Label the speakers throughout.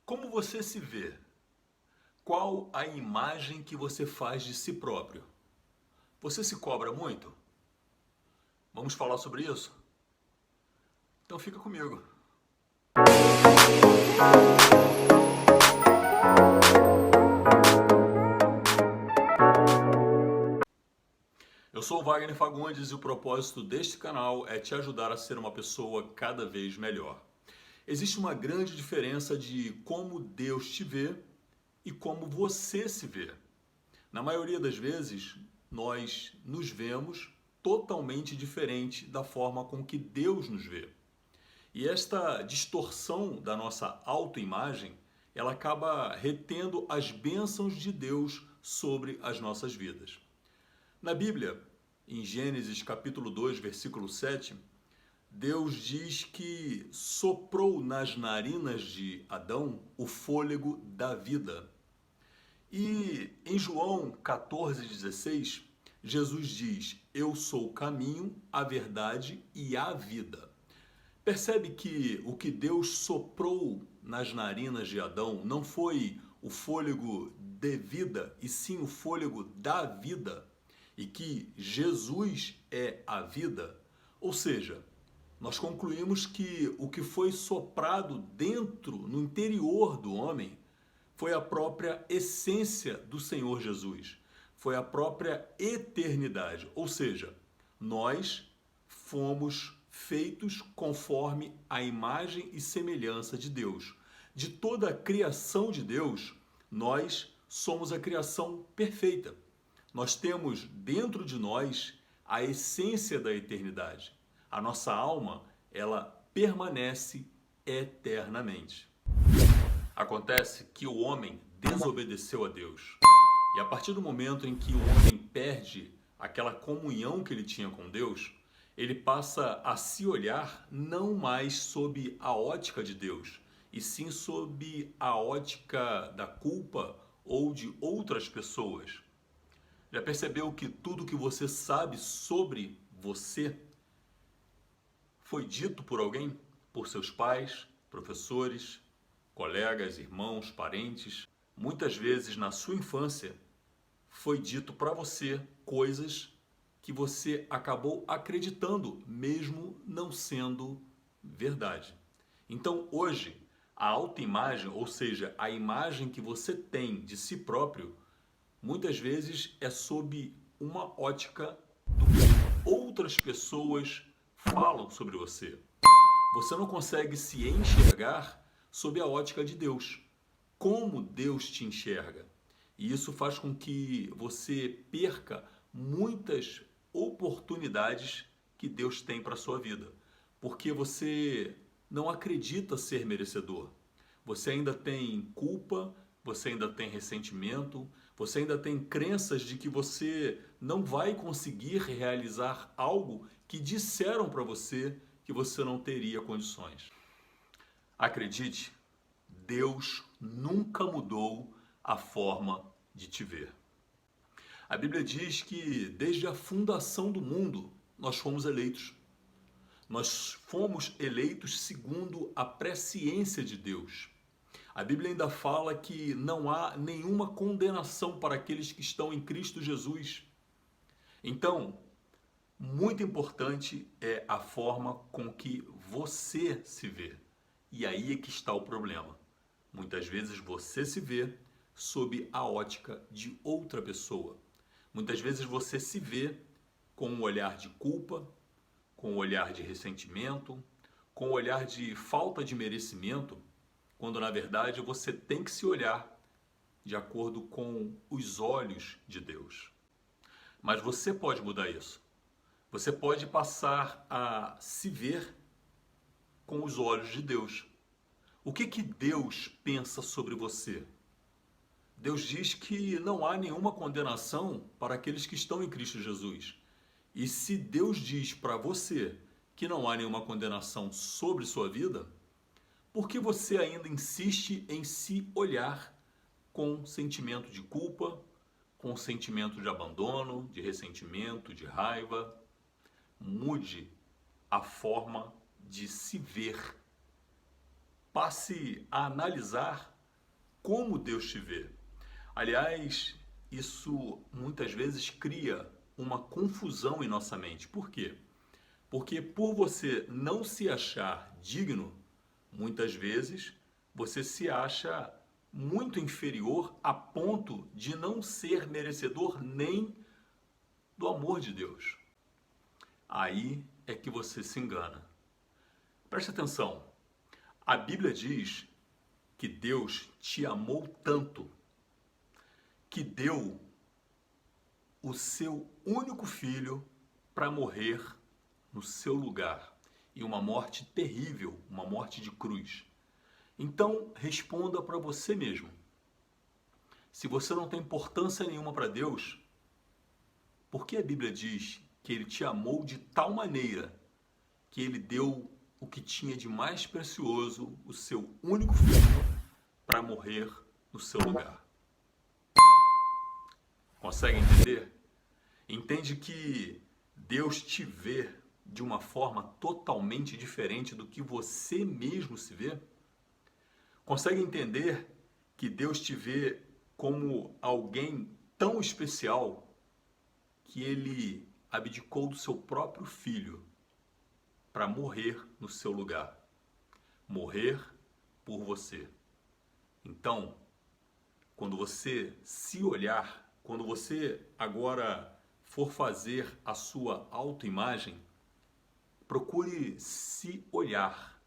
Speaker 1: Como você se vê? Qual a imagem que você faz de si próprio? Você se cobra muito? Vamos falar sobre isso? Então fica comigo. Eu sou o Wagner Fagundes e o propósito deste canal é te ajudar a ser uma pessoa cada vez melhor. Existe uma grande diferença de como Deus te vê e como você se vê. Na maioria das vezes, nós nos vemos totalmente diferente da forma com que Deus nos vê. E esta distorção da nossa autoimagem, ela acaba retendo as bênçãos de Deus sobre as nossas vidas. Na Bíblia, em Gênesis capítulo 2, versículo 7, Deus diz que soprou nas narinas de Adão o fôlego da vida. E em João 14,16, Jesus diz: Eu sou o caminho, a verdade e a vida. Percebe que o que Deus soprou nas narinas de Adão não foi o fôlego de vida, e sim o fôlego da vida, e que Jesus é a vida? Ou seja, nós concluímos que o que foi soprado dentro, no interior do homem, foi a própria essência do Senhor Jesus, foi a própria eternidade. Ou seja, nós fomos feitos conforme a imagem e semelhança de Deus. De toda a criação de Deus, nós somos a criação perfeita. Nós temos dentro de nós a essência da eternidade. A nossa alma, ela permanece eternamente. Acontece que o homem desobedeceu a Deus. E a partir do momento em que o homem perde aquela comunhão que ele tinha com Deus, ele passa a se olhar não mais sob a ótica de Deus, e sim sob a ótica da culpa ou de outras pessoas. Já percebeu que tudo que você sabe sobre você foi dito por alguém? Por seus pais, professores, colegas, irmãos, parentes? Muitas vezes na sua infância foi dito para você coisas que você acabou acreditando, mesmo não sendo verdade. Então hoje, a autoimagem, ou seja, a imagem que você tem de si próprio, muitas vezes é sob uma ótica do que outras pessoas falam sobre você. Você não consegue se enxergar sob a ótica de Deus. Como Deus te enxerga. E isso faz com que você perca muitas oportunidades que Deus tem para a sua vida. Porque você não acredita ser merecedor. Você ainda tem culpa, você ainda tem ressentimento, você ainda tem crenças de que você não vai conseguir realizar algo que disseram para você que você não teria condições. Acredite, Deus nunca mudou a forma de te ver. A Bíblia diz que desde a fundação do mundo nós fomos eleitos. Nós fomos eleitos segundo a presciência de Deus. A Bíblia ainda fala que não há nenhuma condenação para aqueles que estão em Cristo Jesus. Então, muito importante é a forma com que você se vê. E aí é que está o problema. Muitas vezes você se vê sob a ótica de outra pessoa. Muitas vezes você se vê com um olhar de culpa, com um olhar de ressentimento, com um olhar de falta de merecimento, quando na verdade você tem que se olhar de acordo com os olhos de Deus. Mas você pode mudar isso. Você pode passar a se ver com os olhos de Deus. O que Deus pensa sobre você? Deus diz que não há nenhuma condenação para aqueles que estão em Cristo Jesus. E se Deus diz para você que não há nenhuma condenação sobre sua vida, por que você ainda insiste em se olhar com sentimento de culpa, com sentimento de abandono, de ressentimento, de raiva? Mude a forma de se ver. Passe a analisar como Deus te vê. Aliás, isso muitas vezes cria uma confusão em nossa mente. Por quê? Porque por você não se achar digno, muitas vezes você se acha muito inferior a ponto de não ser merecedor nem do amor de Deus. Aí é que você se engana. Preste atenção. A Bíblia diz que Deus te amou tanto que deu o seu único filho para morrer no seu lugar, e uma morte terrível, uma morte de cruz. Então, responda para você mesmo. Se você não tem importância nenhuma para Deus, por que a Bíblia diz que Ele te amou de tal maneira que Ele deu o que tinha de mais precioso, o seu único filho, para morrer no seu lugar? Consegue entender? Entende que Deus te vê de uma forma totalmente diferente do que você mesmo se vê? Consegue entender que Deus te vê como alguém tão especial que Ele abdicou do seu próprio filho para morrer no seu lugar, morrer por você? Então, quando você se olhar, quando você agora for fazer a sua autoimagem, procure se olhar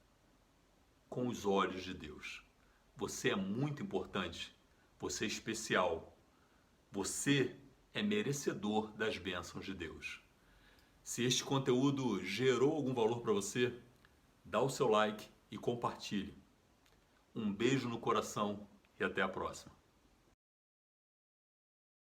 Speaker 1: com os olhos de Deus. Você é muito importante, você é especial, você é merecedor das bênçãos de Deus. Se este conteúdo gerou algum valor para você, dá o seu like e compartilhe. Um beijo no coração e até a próxima.